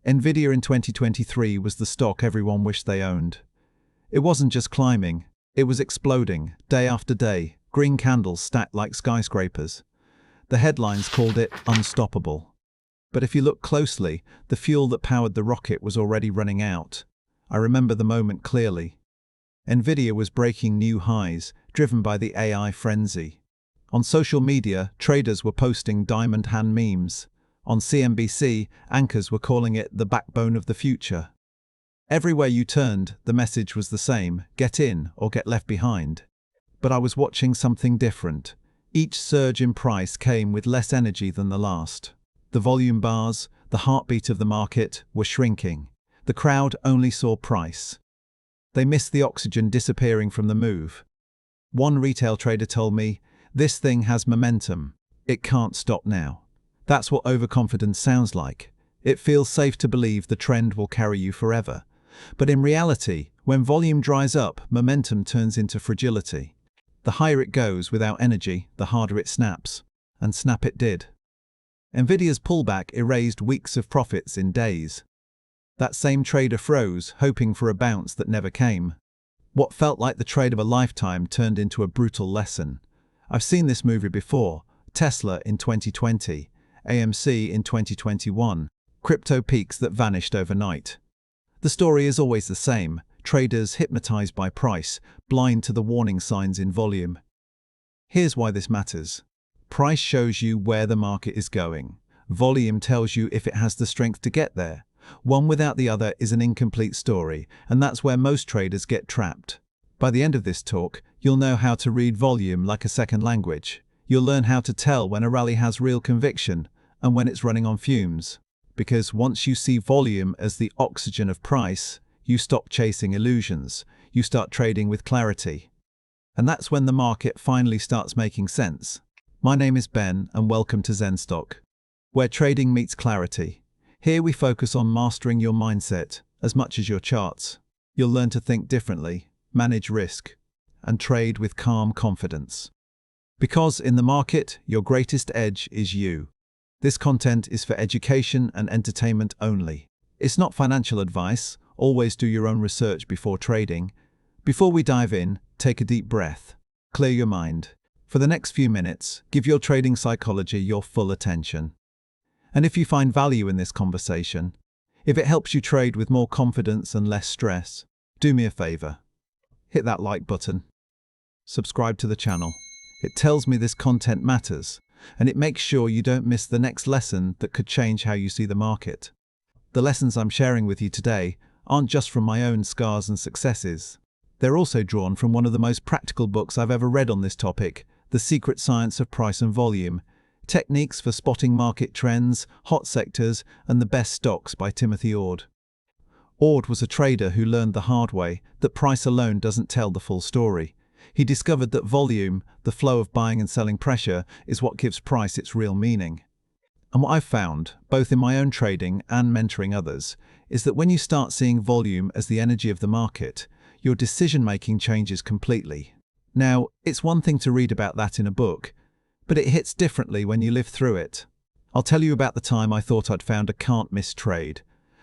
Nvidia in 2023 was the stock everyone wished they owned. It wasn't just climbing, it was exploding, day after day, green candles stacked like skyscrapers. The headlines called it unstoppable. But if you look closely, the fuel that powered the rocket was already running out. I remember the moment clearly. Nvidia was breaking new highs, driven by the AI frenzy. On social media, traders were posting diamond hand memes. On CNBC, anchors were calling it the backbone of the future. Everywhere you turned, the message was the same: get in or get left behind. But I was watching something different. Each surge in price came with less energy than the last. The volume bars, the heartbeat of the market, were shrinking. The crowd only saw price. They missed the oxygen disappearing from the move. One retail trader told me, "This thing has momentum. It can't stop now." That's what overconfidence sounds like. It feels safe to believe the trend will carry you forever. But in reality, when volume dries up, momentum turns into fragility. The higher it goes without energy, the harder it snaps. And snap it did. Nvidia's pullback erased weeks of profits in days. That same trader froze, hoping for a bounce that never came. What felt like the trade of a lifetime turned into a brutal lesson. I've seen this movie before: Tesla in 2020, AMC in 2021, crypto peaks that vanished overnight. The story is always the same: traders hypnotized by price, blind to the warning signs in volume. Here's why this matters. Price shows you where the market is going. Volume tells you if it has the strength to get there. One without the other is an incomplete story, and that's where most traders get trapped. By the end of this talk, you'll know how to read volume like a second language. You'll learn how to tell when a rally has real conviction and when it's running on fumes. Because once you see volume as the oxygen of price, you stop chasing illusions. You start trading with clarity. And that's when the market finally starts making sense. My name is Ben, and welcome to Zenstock, where trading meets clarity. Here we focus on mastering your mindset as much as your charts. You'll learn to think differently, manage risk, and trade with calm confidence. Because in the market, your greatest edge is you. This content is for education and entertainment only. It's not financial advice. Always do your own research before trading. Before we dive in, take a deep breath. Clear your mind. For the next few minutes, give your trading psychology your full attention. And if you find value in this conversation, if it helps you trade with more confidence and less stress, do me a favor. Hit that like button. Subscribe to the channel. It tells me this content matters, and it makes sure you don't miss the next lesson that could change how you see the market. The lessons I'm sharing with you today aren't just from my own scars and successes. They're also drawn from one of the most practical books I've ever read on this topic, The Secret Science of Price and Volume: Techniques for Spotting Market Trends, Hot Sectors, and the Best Stocks by Timothy Ord. Ord was a trader who learned the hard way that price alone doesn't tell the full story. He discovered that volume, the flow of buying and selling pressure, is what gives price its real meaning. And what I've found, both in my own trading and mentoring others, is that when you start seeing volume as the energy of the market, your decision-making changes completely. Now, it's one thing to read about that in a book, but it hits differently when you live through it. I'll tell you about the time I thought I'd found a can't-miss trade,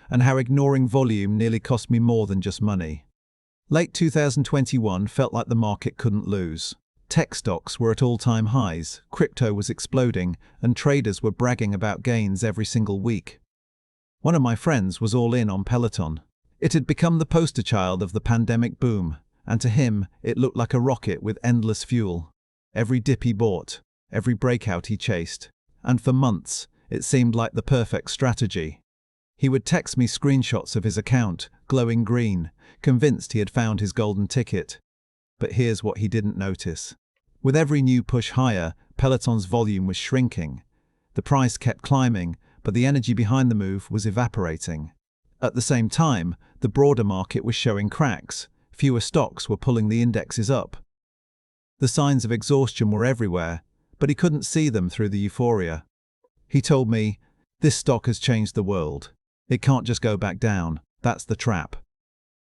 and how ignoring volume nearly cost me more than just money. Late 2021 felt like the market couldn't lose. Tech stocks were at all-time highs, crypto was exploding, and traders were bragging about gains every single week. One of my friends was all in on Peloton. It had become the poster child of the pandemic boom, and to him, it looked like a rocket with endless fuel. Every dip he bought, every breakout he chased, and for months, it seemed like the perfect strategy. He would text me screenshots of his account, glowing green, convinced he had found his golden ticket. But here's what he didn't notice. With every new push higher, Peloton's volume was shrinking. The price kept climbing, but the energy behind the move was evaporating. At the same time, the broader market was showing cracks. Fewer stocks were pulling the indexes up. The signs of exhaustion were everywhere, but he couldn't see them through the euphoria. He told me, "This stock has changed the world. It can't just go back down. That's the trap."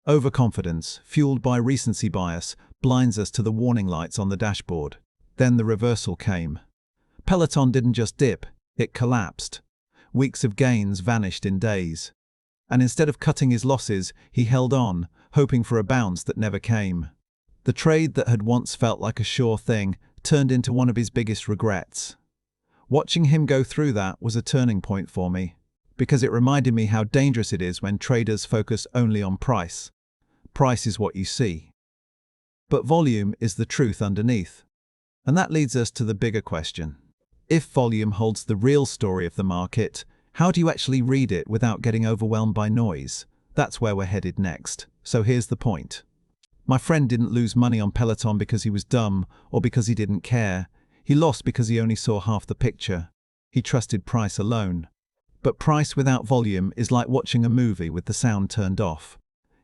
Overconfidence, fueled by recency bias, blinds us to the warning lights on the dashboard. Then the reversal came. Peloton didn't just dip, it collapsed. Weeks of gains vanished in days. And instead of cutting his losses, he held on, hoping for a bounce that never came. The trade that had once felt like a sure thing turned into one of his biggest regrets. Watching him go through that was a turning point for me, because it reminded me how dangerous it is when traders focus only on price. Price is what you see. But volume is the truth underneath. And that leads us to the bigger question. If volume holds the real story of the market, how do you actually read it without getting overwhelmed by noise? That's where we're headed next. So here's the point. My friend didn't lose money on Peloton because he was dumb or because he didn't care. He lost because he only saw half the picture. He trusted price alone. But price without volume is like watching a movie with the sound turned off.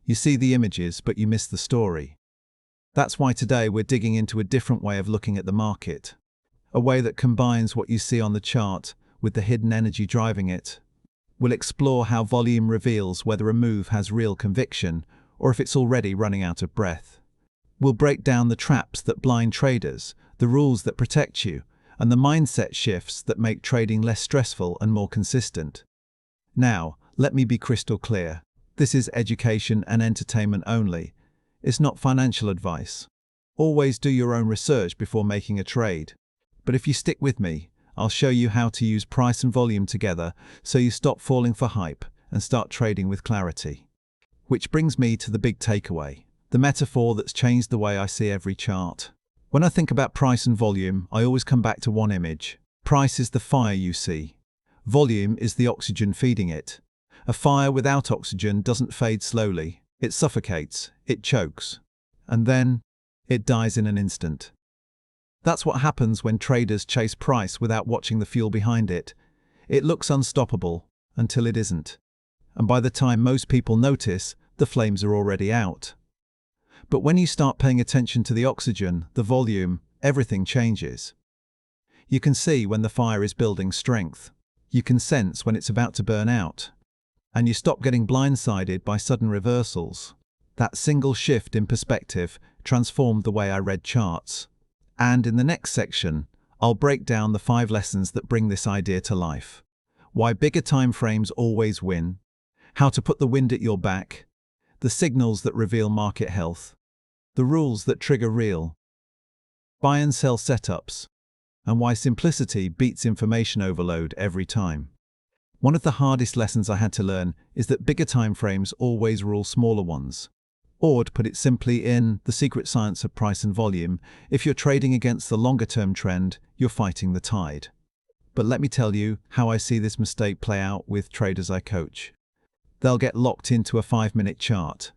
You see the images, but you miss the story. That's why today we're digging into a different way of looking at the market. A way that combines what you see on the chart with the hidden energy driving it. We'll explore how volume reveals whether a move has real conviction or if it's already running out of breath. We'll break down the traps that blind traders, the rules that protect you, and the mindset shifts that make trading less stressful and more consistent. Now, let me be crystal clear. This is education and entertainment only. It's not financial advice. Always do your own research before making a trade. But if you stick with me, I'll show you how to use price and volume together so you stop falling for hype and start trading with clarity. Which brings me to the big takeaway, the metaphor that's changed the way I see every chart. When I think about price and volume, I always come back to one image. Price is the fire you see. Volume is the oxygen feeding it. A fire without oxygen doesn't fade slowly. It suffocates, it chokes, and then it dies in an instant. That's what happens when traders chase price without watching the fuel behind it. It looks unstoppable until it isn't. And by the time most people notice, the flames are already out. But when you start paying attention to the oxygen, the volume, everything changes. You can see when the fire is building strength. You can sense when it's about to burn out. And you stop getting blindsided by sudden reversals. That single shift in perspective transformed the way I read charts. And in the next section, I'll break down the 5 lessons that bring this idea to life. Why bigger time frames always win. How to put the wind at your back, the signals that reveal market health, the rules that trigger real buy and sell setups, and why simplicity beats information overload every time. One of the hardest lessons I had to learn is that bigger time frames always rule smaller ones. Or, to put it simply, in The Secret Science of Price and Volume, if you're trading against the longer-term trend, you're fighting the tide. But let me tell you how I see this mistake play out with traders I coach. They'll get locked into a 5-minute chart.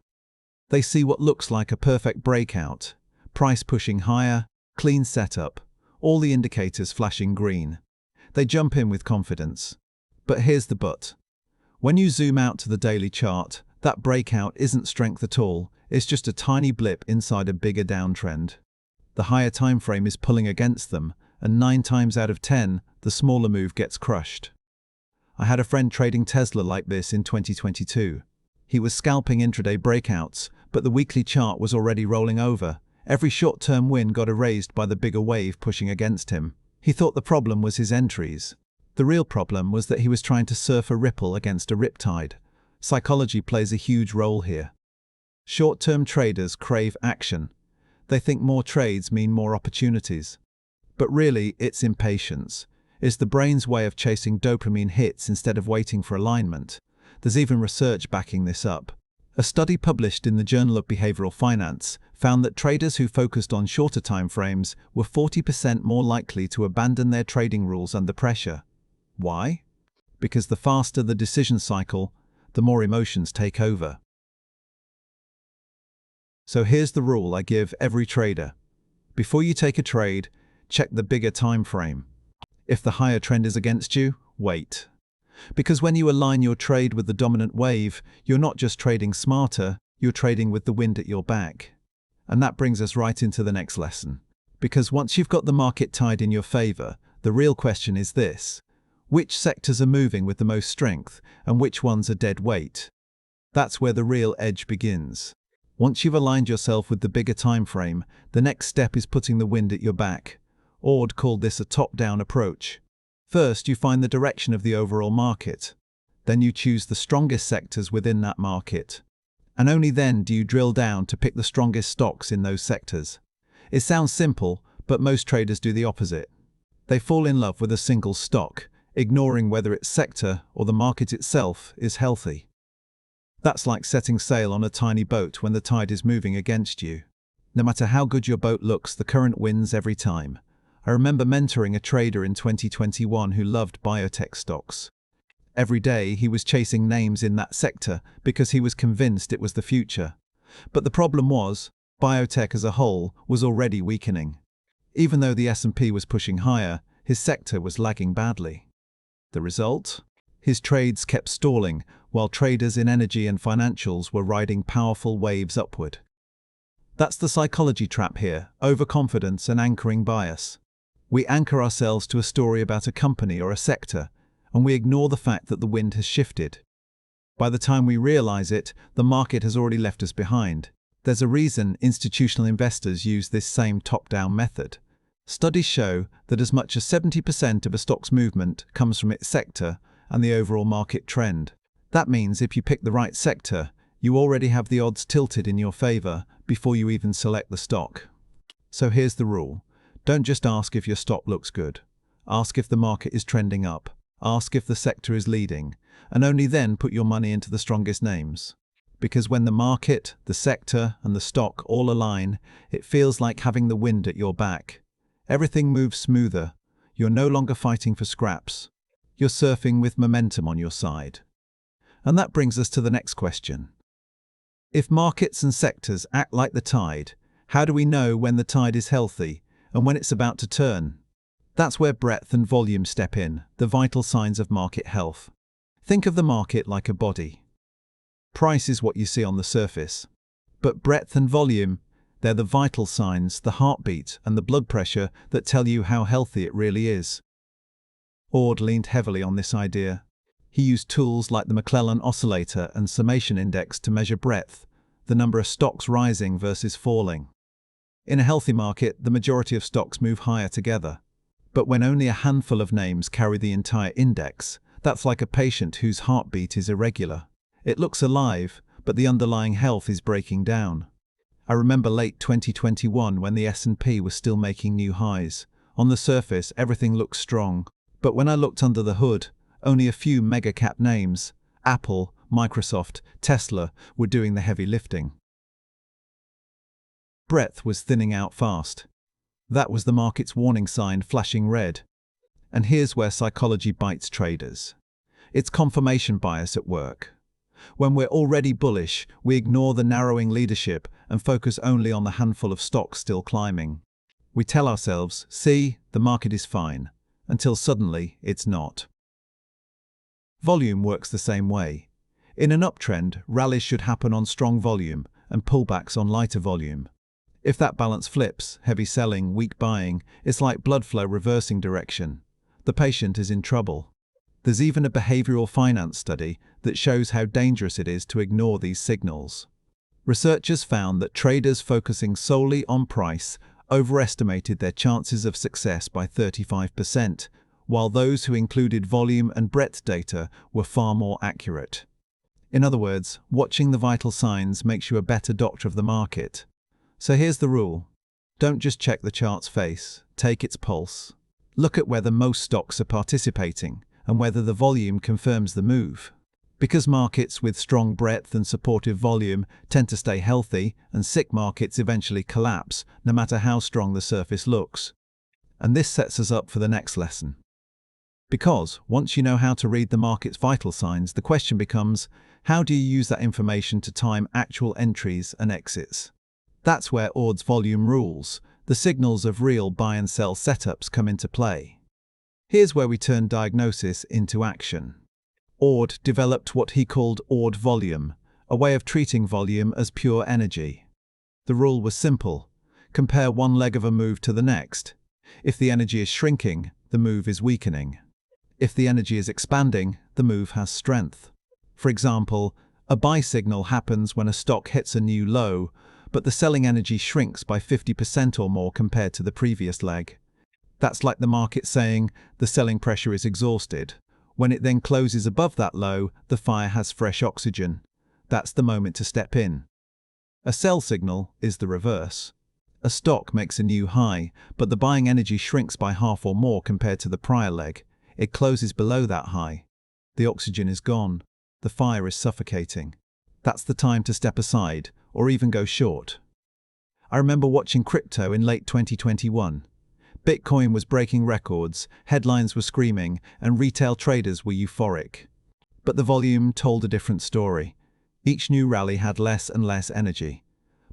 They see what looks like a perfect breakout, price pushing higher, clean setup, all the indicators flashing green. They jump in with confidence. But here's the but. When you zoom out to the daily chart, that breakout isn't strength at all, it's just a tiny blip inside a bigger downtrend. The higher time frame is pulling against them, and 9 times out of 10, the smaller move gets crushed. I had a friend trading Tesla like this in 2022. He was scalping intraday breakouts, but the weekly chart was already rolling over. Every short-term win got erased by the bigger wave pushing against him. He thought the problem was his entries. The real problem was that he was trying to surf a ripple against a riptide. Psychology plays a huge role here. Short-term traders crave action. They think more trades mean more opportunities. But really, it's impatience. It's the brain's way of chasing dopamine hits instead of waiting for alignment. There's even research backing this up. A study published in the Journal of Behavioral Finance found that traders who focused on shorter time frames were 40% more likely to abandon their trading rules under pressure. Why? Because the faster the decision cycle, the more emotions take over. So here's the rule I give every trader. Before you take a trade, check the bigger time frame. If the higher trend is against you, wait. Because when you align your trade with the dominant wave, you're not just trading smarter, you're trading with the wind at your back. And that brings us right into the next lesson. Because once you've got the market tide in your favor, the real question is this: which sectors are moving with the most strength and which ones are dead weight? That's where the real edge begins. Once you've aligned yourself with the bigger time frame, the next step is putting the wind at your back. Ord called this a top-down approach. First, you find the direction of the overall market. Then you choose the strongest sectors within that market. And only then do you drill down to pick the strongest stocks in those sectors. It sounds simple, but most traders do the opposite. They fall in love with a single stock, ignoring whether its sector or the market itself is healthy. That's like setting sail on a tiny boat when the tide is moving against you. No matter how good your boat looks, the current wins every time. I remember mentoring a trader in 2021 who loved biotech stocks. Every day he was chasing names in that sector because he was convinced it was the future. But the problem was, biotech as a whole was already weakening. Even though the S&P was pushing higher, his sector was lagging badly. The result? His trades kept stalling, while traders in energy and financials were riding powerful waves upward. That's the psychology trap here: overconfidence and anchoring bias. We anchor ourselves to a story about a company or a sector, and we ignore the fact that the wind has shifted. By the time we realize it, the market has already left us behind. There's a reason institutional investors use this same top-down method. Studies show that as much as 70% of a stock's movement comes from its sector and the overall market trend. That means if you pick the right sector, you already have the odds tilted in your favor before you even select the stock. So here's the rule. Don't just ask if your stock looks good. Ask if the market is trending up. Ask if the sector is leading, and only then put your money into the strongest names. Because when the market, the sector, and the stock all align, it feels like having the wind at your back. Everything moves smoother. You're no longer fighting for scraps. You're surfing with momentum on your side. And that brings us to the next question. If markets and sectors act like the tide, how do we know when the tide is healthy and when it's about to turn? That's where breadth and volume step in, the vital signs of market health. Think of the market like a body. Price is what you see on the surface. But breadth and volume, they're the vital signs, the heartbeat and the blood pressure that tell you how healthy it really is. Ord leaned heavily on this idea. He used tools like the McClellan oscillator and summation index to measure breadth, the number of stocks rising versus falling. In a healthy market, the majority of stocks move higher together. But when only a handful of names carry the entire index, that's like a patient whose heartbeat is irregular. It looks alive, but the underlying health is breaking down. I remember late 2021 when the S&P was still making new highs. On the surface, everything looked strong. But when I looked under the hood, only a few mega-cap names, Apple, Microsoft, Tesla, were doing the heavy lifting. Breadth was thinning out fast. That was the market's warning sign flashing red. And here's where psychology bites traders. It's confirmation bias at work. When we're already bullish, we ignore the narrowing leadership and focus only on the handful of stocks still climbing. We tell ourselves, see, the market is fine, until suddenly it's not. Volume works the same way. In an uptrend, rallies should happen on strong volume and pullbacks on lighter volume. If that balance flips, heavy selling, weak buying, it's like blood flow reversing direction. The patient is in trouble. There's even a behavioral finance study that shows how dangerous it is to ignore these signals. Researchers found that traders focusing solely on price overestimated their chances of success by 35%, while those who included volume and breadth data were far more accurate. In other words, watching the vital signs makes you a better doctor of the market. So here's the rule. Don't just check the chart's face, take its pulse. Look at whether most stocks are participating and whether the volume confirms the move. Because markets with strong breadth and supportive volume tend to stay healthy, and sick markets eventually collapse, no matter how strong the surface looks. And this sets us up for the next lesson. Because once you know how to read the market's vital signs, the question becomes, how do you use that information to time actual entries and exits? That's where Ord's volume rules, the signals of real buy and sell setups come into play. Here's where we turn diagnosis into action. Ord developed what he called Ord volume, a way of treating volume as pure energy. The rule was simple. Compare one leg of a move to the next. If the energy is shrinking, the move is weakening. If the energy is expanding, the move has strength. For example, a buy signal happens when a stock hits a new low, but the selling energy shrinks by 50% or more compared to the previous leg. That's like the market saying the selling pressure is exhausted, When it then closes above that low, the fire has fresh oxygen. That's the moment to step in. A sell signal is the reverse. A stock makes a new high, but the buying energy shrinks by half or more compared to the prior leg. It closes below that high. The oxygen is gone. The fire is suffocating. That's the time to step aside, or even go short. I remember watching crypto in late 2021. Bitcoin was breaking records, headlines were screaming, and retail traders were euphoric. But the volume told a different story. Each new rally had less and less energy.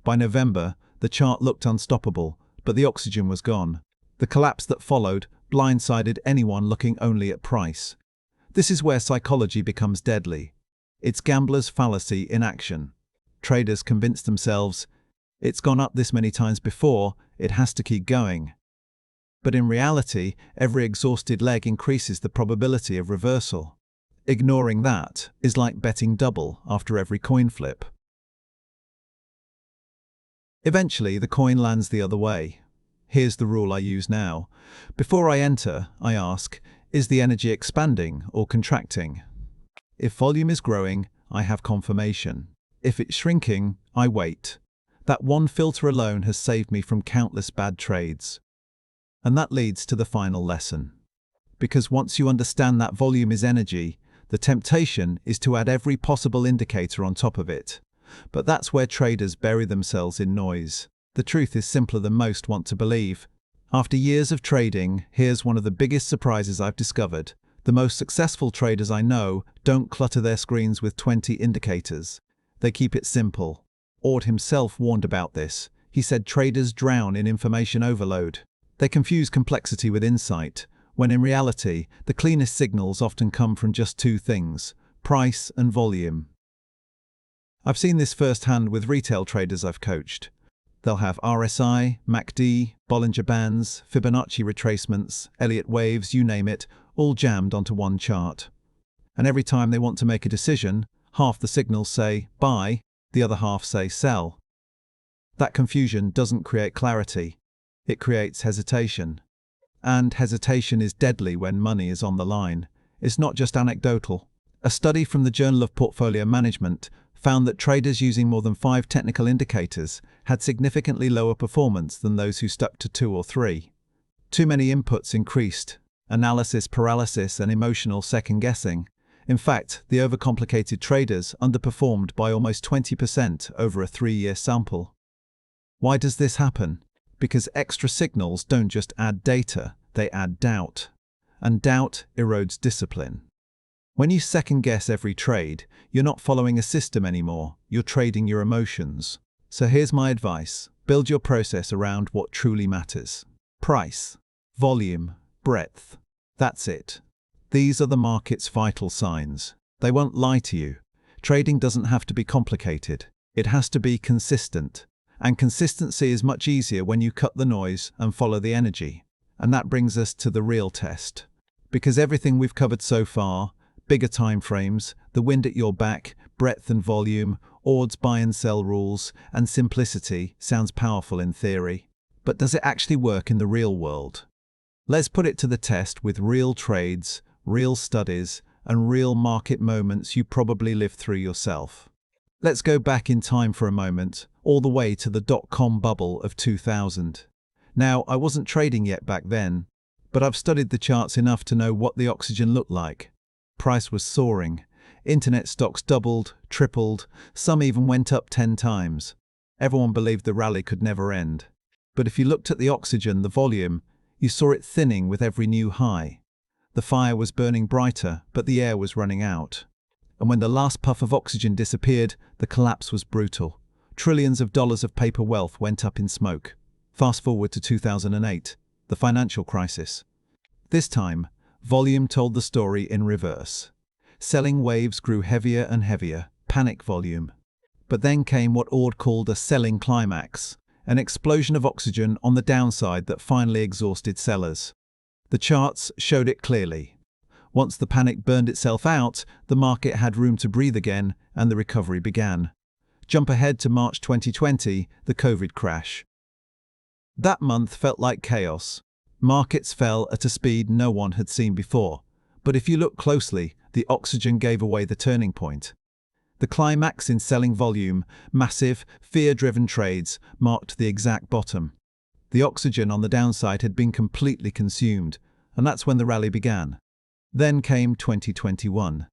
By November, the chart looked unstoppable, but the oxygen was gone. The collapse that followed blindsided anyone looking only at price. This is where psychology becomes deadly. It's gambler's fallacy in action. Traders convince themselves, it's gone up this many times before, it has to keep going. But in reality, every exhausted leg increases the probability of reversal. Ignoring that is like betting double after every coin flip. Eventually, the coin lands the other way. Here's the rule I use now. Before I enter, I ask, is the energy expanding or contracting? If volume is growing, I have confirmation. If it's shrinking, I wait. That one filter alone has saved me from countless bad trades. And that leads to the final lesson. Because once you understand that volume is energy, the temptation is to add every possible indicator on top of it. But that's where traders bury themselves in noise. The truth is simpler than most want to believe. After years of trading, here's one of the biggest surprises I've discovered. The most successful traders I know don't clutter their screens with 20 indicators. They keep it simple. Ord himself warned about this. He said traders drown in information overload. They confuse complexity with insight, when in reality, the cleanest signals often come from just two things: price and volume. I've seen this firsthand with retail traders I've coached. They'll have RSI, MACD, Bollinger Bands, Fibonacci retracements, Elliott waves, you name it, all jammed onto one chart. And every time they want to make a decision, half the signals say buy, the other half say sell. That confusion doesn't create clarity. It creates hesitation. And hesitation is deadly when money is on the line. It's not just anecdotal. A study from the Journal of Portfolio Management found that traders using more than 5 technical indicators had significantly lower performance than those who stuck to 2 or 3. Too many inputs increased analysis paralysis and emotional second-guessing. In fact, the overcomplicated traders underperformed by almost 20% over a 3-year sample. Why does this happen? Because extra signals don't just add data, they add doubt. And doubt erodes discipline. When you second-guess every trade, you're not following a system anymore, you're trading your emotions. So here's my advice. Build your process around what truly matters. Price, volume, breadth. That's it. These are the market's vital signs. They won't lie to you. Trading doesn't have to be complicated. It has to be consistent. And consistency is much easier when you cut the noise and follow the energy. And that brings us to the real test. Because everything we've covered so far, bigger time frames, the wind at your back, breadth and volume, Ord's buy and sell rules, and simplicity sounds powerful in theory. But does it actually work in the real world? Let's put it to the test with real trades, real studies, and real market moments you probably lived through yourself. Let's go back in time for a moment, all the way to the dot-com bubble of 2000. Now, I wasn't trading yet back then, but I've studied the charts enough to know what the oxygen looked like. Price was soaring. Internet stocks doubled, tripled, some even went up 10 times. Everyone believed the rally could never end. But if you looked at the oxygen, the volume, you saw it thinning with every new high. The fire was burning brighter, but the air was running out. And when the last puff of oxygen disappeared, the collapse was brutal. Trillions of dollars of paper wealth went up in smoke. Fast forward to 2008, the financial crisis. This time, volume told the story in reverse. Selling waves grew heavier and heavier, panic volume. But then came what Ord called a selling climax, an explosion of oxygen on the downside that finally exhausted sellers. The charts showed it clearly. Once the panic burned itself out, the market had room to breathe again, and the recovery began. Jump ahead to March 2020, the COVID crash. That month felt like chaos. Markets fell at a speed no one had seen before. But if you look closely, the oxygen gave away the turning point. The climax in selling volume, massive, fear-driven trades, marked the exact bottom. The oxygen on the downside had been completely consumed, and that's when the rally began. Then came 2021.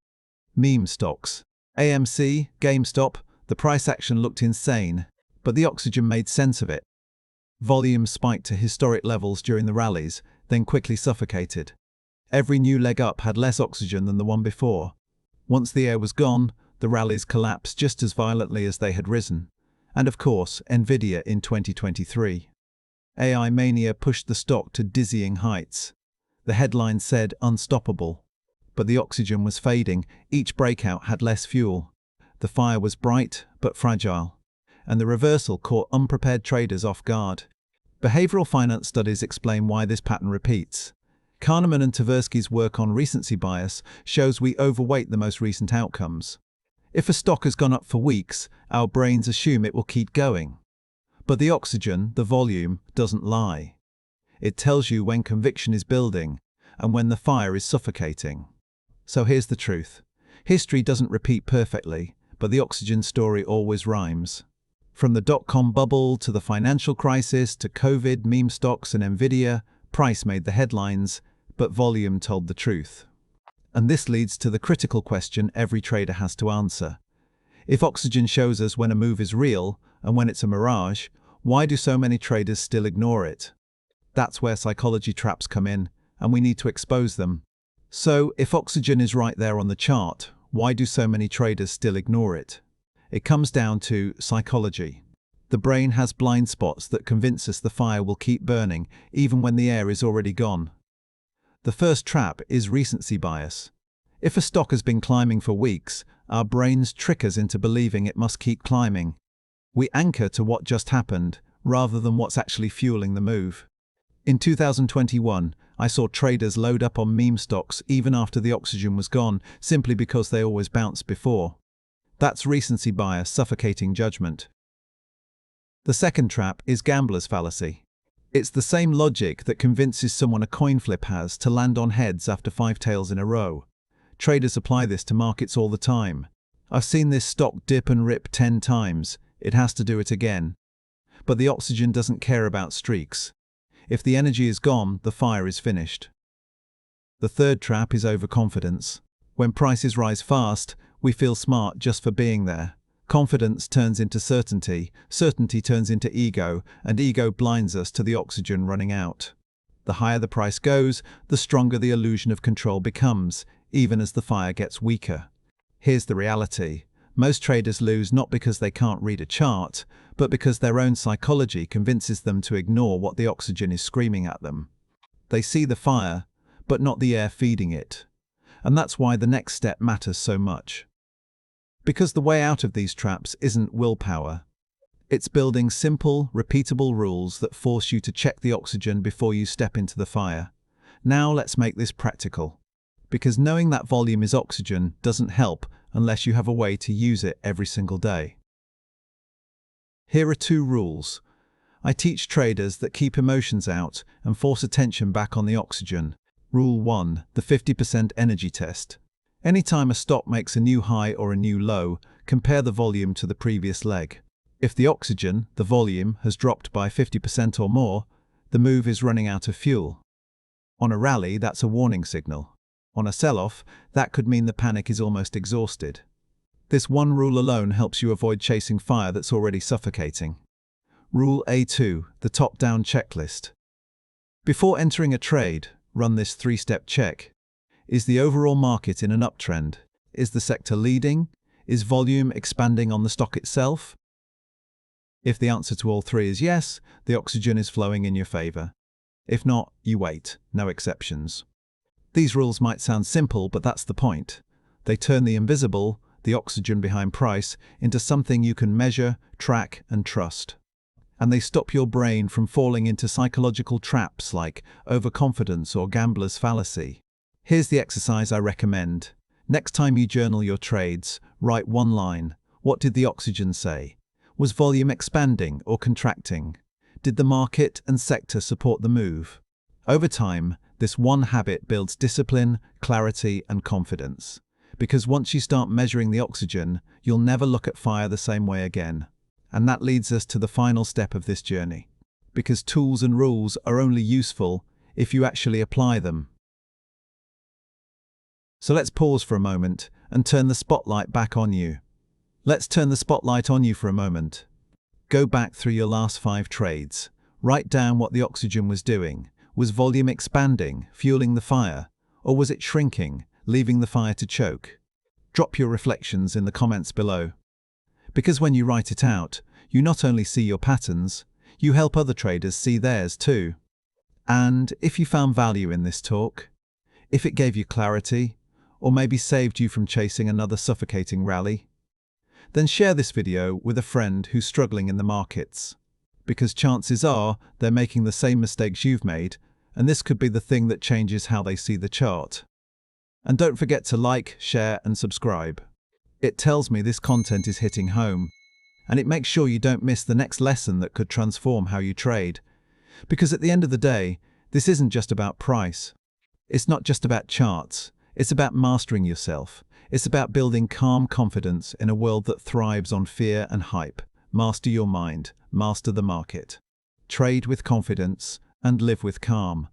Meme stocks. AMC, GameStop, the price action looked insane, but the oxygen made sense of it. Volume spiked to historic levels during the rallies, then quickly suffocated. Every new leg up had less oxygen than the one before. Once the air was gone, the rallies collapsed just as violently as they had risen. And of course, Nvidia in 2023. AI mania pushed the stock to dizzying heights. The headline said unstoppable. But the oxygen was fading, each breakout had less fuel. The fire was bright, but fragile. And the reversal caught unprepared traders off guard. Behavioral finance studies explain why this pattern repeats. Kahneman and Tversky's work on recency bias shows we overweight the most recent outcomes. If a stock has gone up for weeks, our brains assume it will keep going. But the oxygen, the volume, doesn't lie. It tells you when conviction is building and when the fire is suffocating. So here's the truth. History doesn't repeat perfectly, but the oxygen story always rhymes. From the dot-com bubble to the financial crisis to COVID, meme stocks and Nvidia, price made the headlines, but volume told the truth. And this leads to the critical question every trader has to answer. If oxygen shows us when a move is real and when it's a mirage, why do so many traders still ignore it? That's where psychology traps come in, and we need to expose them. So, if oxygen is right there on the chart, why do so many traders still ignore it? It comes down to psychology. The brain has blind spots that convince us the fire will keep burning, even when the air is already gone. The first trap is recency bias. If a stock has been climbing for weeks, our brains trick us into believing it must keep climbing. We anchor to what just happened, rather than what's actually fueling the move. In 2021, I saw traders load up on meme stocks even after the oxygen was gone, simply because they always bounced before. That's recency bias suffocating judgment. The second trap is gambler's fallacy. It's the same logic that convinces someone a coin flip has to land on heads after 5 tails in a row. Traders apply this to markets all the time. I've seen this stock dip and rip 10 times. It has to do it again. But the oxygen doesn't care about streaks. If the energy is gone, the fire is finished. The third trap is overconfidence. When prices rise fast, we feel smart just for being there. Confidence turns into certainty, certainty turns into ego, and ego blinds us to the oxygen running out. The higher the price goes, the stronger the illusion of control becomes, even as the fire gets weaker. Here's the reality. Most traders lose not because they can't read a chart, but because their own psychology convinces them to ignore what the oxygen is screaming at them. They see the fire, but not the air feeding it. And that's why the next step matters so much. Because the way out of these traps isn't willpower. It's building simple, repeatable rules that force you to check the oxygen before you step into the fire. Now let's make this practical. Because knowing that volume is oxygen doesn't help unless you have a way to use it every single day. Here are 2 rules. I teach traders that keep emotions out and force attention back on the oxygen. Rule 1, the 50% energy test. Anytime a stock makes a new high or a new low, compare the volume to the previous leg. If the oxygen, the volume, has dropped by 50% or more, the move is running out of fuel. On a rally, that's a warning signal. On a sell-off, that could mean the panic is almost exhausted. This one rule alone helps you avoid chasing fire that's already suffocating. Rule A2, the top-down checklist. Before entering a trade, run this 3-step check. Is the overall market in an uptrend? Is the sector leading? Is volume expanding on the stock itself? If the answer to all 3 is yes, the oxygen is flowing in your favor. If not, you wait, no exceptions. These rules might sound simple, but that's the point. They turn the invisible, the oxygen behind price, into something you can measure, track, and trust. And they stop your brain from falling into psychological traps like overconfidence or gambler's fallacy. Here's the exercise I recommend. Next time you journal your trades, write 1 line. What did the oxygen say? Was volume expanding or contracting? Did the market and sector support the move? Over time, This one habit builds discipline, clarity, and confidence. Because once you start measuring the oxygen, you'll never look at fire the same way again. And that leads us to the final step of this journey. Because tools and rules are only useful if you actually apply them. So let's pause for a moment and turn the spotlight back on you. Let's turn the spotlight on you for a moment. Go back through your last 5 trades. Write down what the oxygen was doing. Was volume expanding, fueling the fire? Or was it shrinking, leaving the fire to choke? Drop your reflections in the comments below. Because when you write it out, you not only see your patterns, you help other traders see theirs too. And if you found value in this talk, if it gave you clarity, or maybe saved you from chasing another suffocating rally, then share this video with a friend who's struggling in the markets. Because chances are they're making the same mistakes you've made, and this could be the thing that changes how they see the chart. And don't forget to like, share, and subscribe. It tells me this content is hitting home, and it makes sure you don't miss the next lesson that could transform how you trade. Because at the end of the day, this isn't just about price. It's not just about charts. It's about mastering yourself. It's about building calm confidence in a world that thrives on fear and hype. Master your mind. Master the market. Trade with confidence and live with calm.